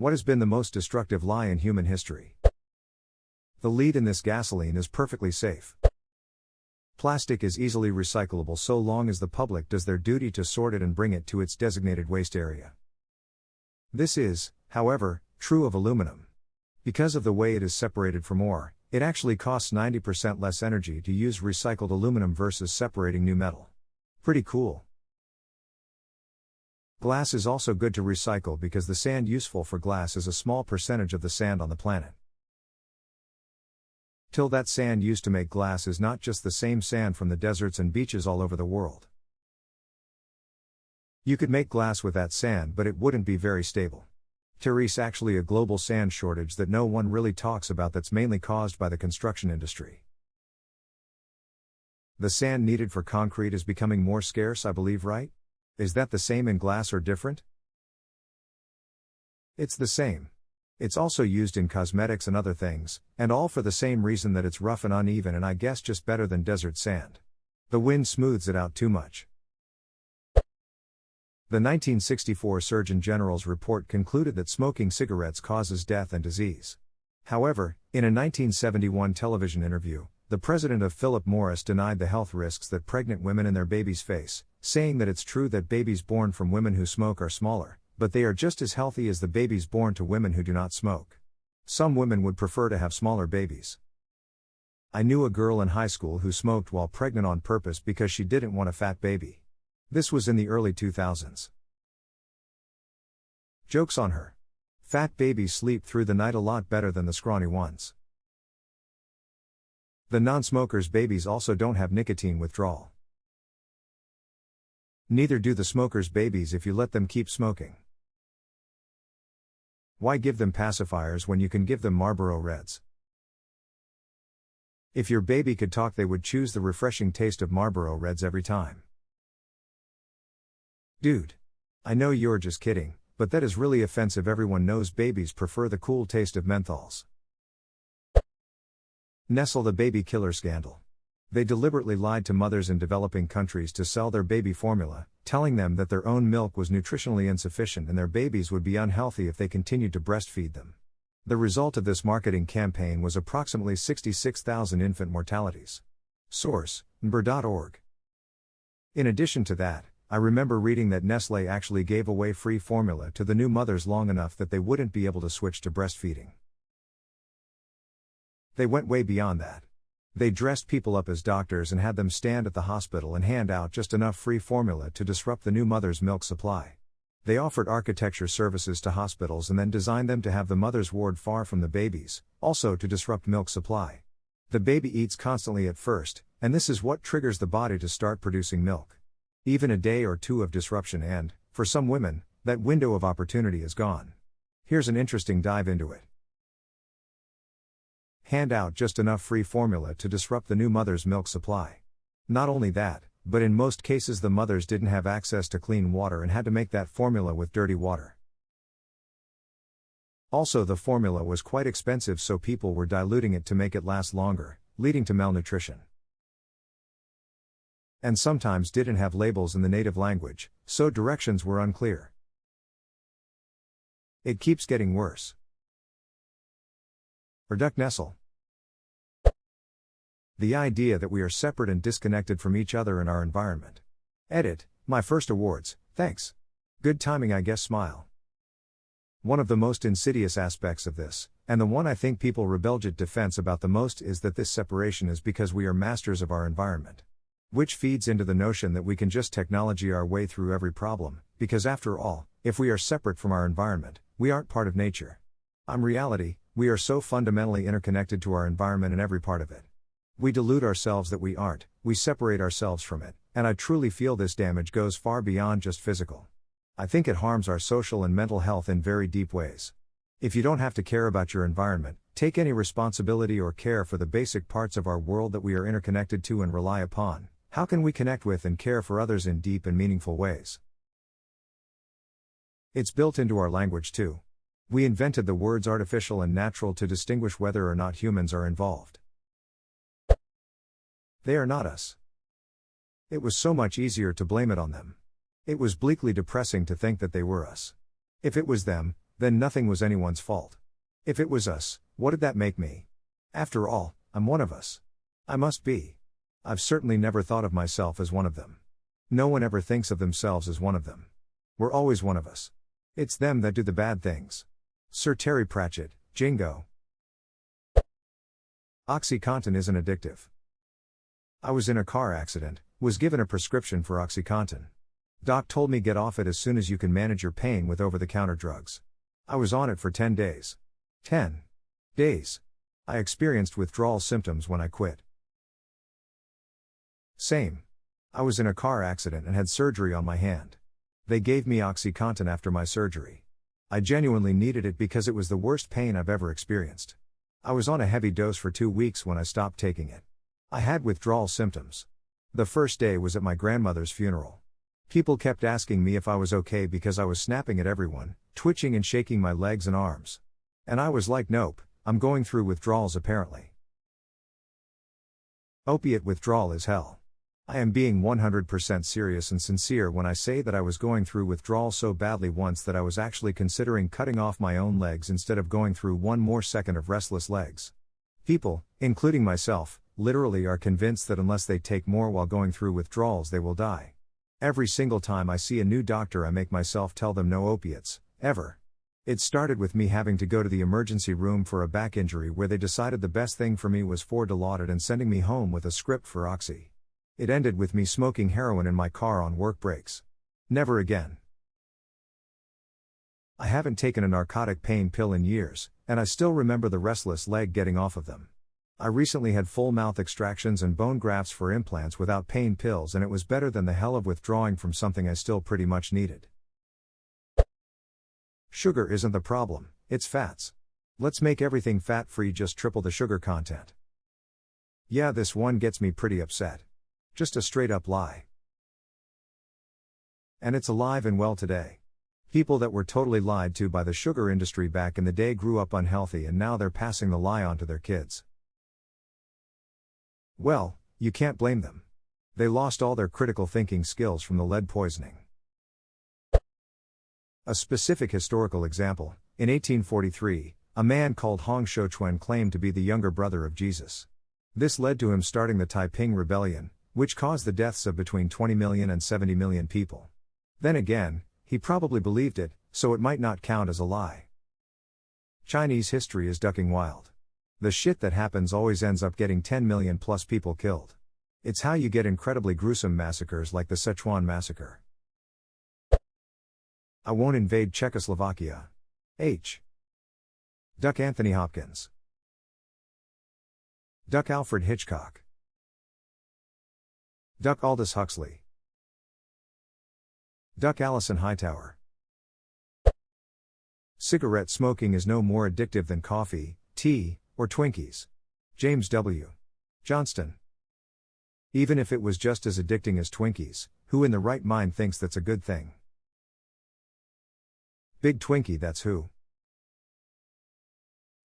What has been the most destructive lie in human history? The lead in this: gasoline is perfectly safe. Plastic is easily recyclable so long as the public does their duty to sort it and bring it to its designated waste area. This is, however, true of aluminum. Because of the way it is separated from ore, it actually costs 90% less energy to use recycled aluminum versus separating new metal. Pretty cool. Glass is also good to recycle because the sand useful for glass is a small percentage of the sand on the planet. Till that sand used to make glass is not just the same sand from the deserts and beaches all over the world. You could make glass with that sand, but it wouldn't be very stable. There is actually a global sand shortage that no one really talks about that's mainly caused by the construction industry. The sand needed for concrete is becoming more scarce, I believe, right? Is that the same in glass or different? It's the same. It's also used in cosmetics and other things, and all for the same reason, that it's rough and uneven, and I guess just better than desert sand. The wind smooths it out too much. The 1964 Surgeon General's report concluded that smoking cigarettes causes death and disease. However, in a 1971 television interview, the president of Philip Morris denied the health risks that pregnant women and their babies face, saying that it's true that babies born from women who smoke are smaller, but they are just as healthy as the babies born to women who do not smoke. Some women would prefer to have smaller babies. I knew a girl in high school who smoked while pregnant on purpose because she didn't want a fat baby. This was in the early 2000s. Joke's on her. Fat babies sleep through the night a lot better than the scrawny ones. The non-smokers' babies also don't have nicotine withdrawal. Neither do the smokers' babies if you let them keep smoking. Why give them pacifiers when you can give them Marlboro Reds? If your baby could talk, they would choose the refreshing taste of Marlboro Reds every time. Dude. I know you're just kidding, but that is really offensive. Everyone knows babies prefer the cool taste of menthols. Nestle, the baby killer scandal. They deliberately lied to mothers in developing countries to sell their baby formula, telling them that their own milk was nutritionally insufficient and their babies would be unhealthy if they continued to breastfeed them. The result of this marketing campaign was approximately 66,000 infant mortalities. Source: nbr.org. In addition to that, I remember reading that Nestlé actually gave away free formula to the new mothers long enough that they wouldn't be able to switch to breastfeeding. They went way beyond that. They dressed people up as doctors and had them stand at the hospital and hand out just enough free formula to disrupt the new mother's milk supply. They offered architecture services to hospitals and then designed them to have the mother's ward far from the babies, also to disrupt milk supply. The baby eats constantly at first, and this is what triggers the body to start producing milk. Even a day or two of disruption and, for some women, that window of opportunity is gone. Here's an interesting dive into it. Hand out just enough free formula to disrupt the new mother's milk supply. Not only that, but in most cases the mothers didn't have access to clean water and had to make that formula with dirty water. Also, the formula was quite expensive, so people were diluting it to make it last longer, leading to malnutrition. And sometimes didn't have labels in the native language, so directions were unclear. It keeps getting worse. Reduc Nestle. The idea that we are separate and disconnected from each other in our environment. Edit, my first awards, thanks. Good timing, I guess, smile. One of the most insidious aspects of this, and the one I think people rebellious defense about the most, is that this separation is because we are masters of our environment. Which feeds into the notion that we can just technology our way through every problem, because after all, if we are separate from our environment, we aren't part of nature. In reality, we are so fundamentally interconnected to our environment and every part of it. We delude ourselves that we aren't, we separate ourselves from it, and I truly feel this damage goes far beyond just physical. I think it harms our social and mental health in very deep ways. If you don't have to care about your environment, take any responsibility or care for the basic parts of our world that we are interconnected to and rely upon, how can we connect with and care for others in deep and meaningful ways? It's built into our language too. We invented the words artificial and natural to distinguish whether or not humans are involved. They are not us. It was so much easier to blame it on them. It was bleakly depressing to think that they were us. If it was them, Then nothing was anyone's fault. If it was us, what did that make me? After all, I'm one of us. I must be. I've certainly never thought of myself as one of them. No one ever thinks of themselves as one of them. We're always one of us. It's them that do the bad things. Sir Terry Pratchett, Jingo. OxyContin isn't addictive. I was in a car accident, was given a prescription for OxyContin. Doc told me get off it as soon as you can manage your pain with over-the-counter drugs. I was on it for 10 days. 10 days. I experienced withdrawal symptoms when I quit. Same. I was in a car accident and had surgery on my hand. They gave me OxyContin after my surgery. I genuinely needed it because it was the worst pain I've ever experienced. I was on a heavy dose for 2 weeks when I stopped taking it. I had withdrawal symptoms. The first day was at my grandmother's funeral. People kept asking me if I was okay because I was snapping at everyone, twitching and shaking my legs and arms. And I was like, nope, I'm going through withdrawals apparently. Opiate withdrawal is hell. I am being 100% serious and sincere when I say that I was going through withdrawal so badly once that I was actually considering cutting off my own legs instead of going through one more second of restless legs. People, including myself, literally are convinced that unless they take more while going through withdrawals they will die. Every single time I see a new doctor I make myself tell them no opiates, ever. It started with me having to go to the emergency room for a back injury where they decided the best thing for me was for Dilaudid and sending me home with a script for Oxy. It ended with me smoking heroin in my car on work breaks. Never again. I haven't taken a narcotic pain pill in years, and I still remember the restless leg getting off of them. I recently had full mouth extractions and bone grafts for implants without pain pills, and it was better than the hell of withdrawing from something I still pretty much needed. Sugar isn't the problem, it's fats. Let's make everything fat-free, just triple the sugar content. Yeah, this one gets me pretty upset. Just a straight-up lie. And it's alive and well today. People that were totally lied to by the sugar industry back in the day grew up unhealthy, and now they're passing the lie on to their kids. Well, you can't blame them. They lost all their critical thinking skills from the lead poisoning. A specific historical example: in 1843, a man called Hong Xiuquan claimed to be the younger brother of Jesus. This led to him starting the Taiping Rebellion, which caused the deaths of between 20 million and 70 million people. Then again, he probably believed it, so it might not count as a lie. Chinese history is ducking wild. The shit that happens always ends up getting 10 million plus people killed. It's how you get incredibly gruesome massacres like the Sichuan massacre. I won't invade Czechoslovakia. Duck Anthony Hopkins. Duck Alfred Hitchcock. Duck Aldous Huxley. Duck Alison Hightower. Cigarette smoking is no more addictive than coffee, tea, or Twinkies. James W. Johnston. Even if it was just as addicting as Twinkies, who in the right mind thinks that's a good thing? Big Twinkie, that's who.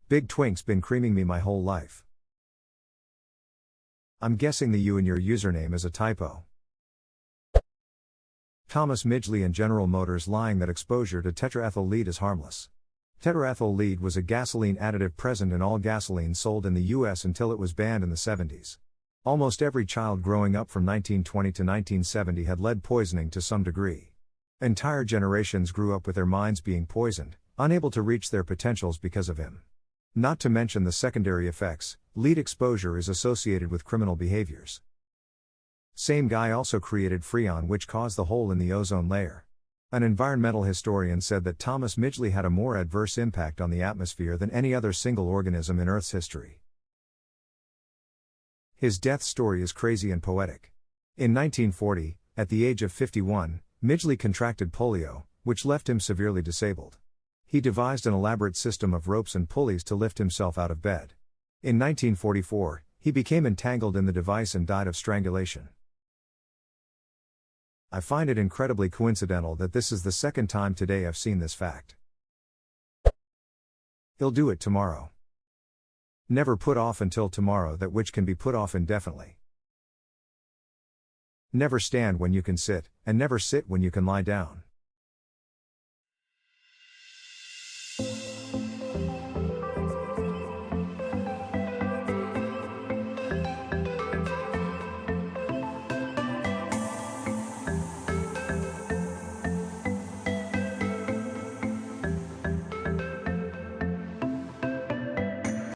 Big Twink's been creaming me my whole life. I'm guessing the U in your username is a typo. Thomas Midgley and General Motors lying that exposure to tetraethyl lead is harmless. Tetraethyl lead was a gasoline additive present in all gasoline sold in the US until it was banned in the 70s. Almost every child growing up from 1920 to 1970 had lead poisoning to some degree. Entire generations grew up with their minds being poisoned, unable to reach their potentials because of him. Not to mention the secondary effects, lead exposure is associated with criminal behaviors. Same guy also created Freon, which caused the hole in the ozone layer. An environmental historian said that Thomas Midgley had a more adverse impact on the atmosphere than any other single organism in Earth's history. His death story is crazy and poetic. In 1940, at the age of 51, Midgley contracted polio, which left him severely disabled. He devised an elaborate system of ropes and pulleys to lift himself out of bed. In 1944, he became entangled in the device and died of strangulation. I find it incredibly coincidental that this is the second time today I've seen this fact. He'll do it tomorrow. Never put off until tomorrow that which can be put off indefinitely. Never stand when you can sit, and never sit when you can lie down.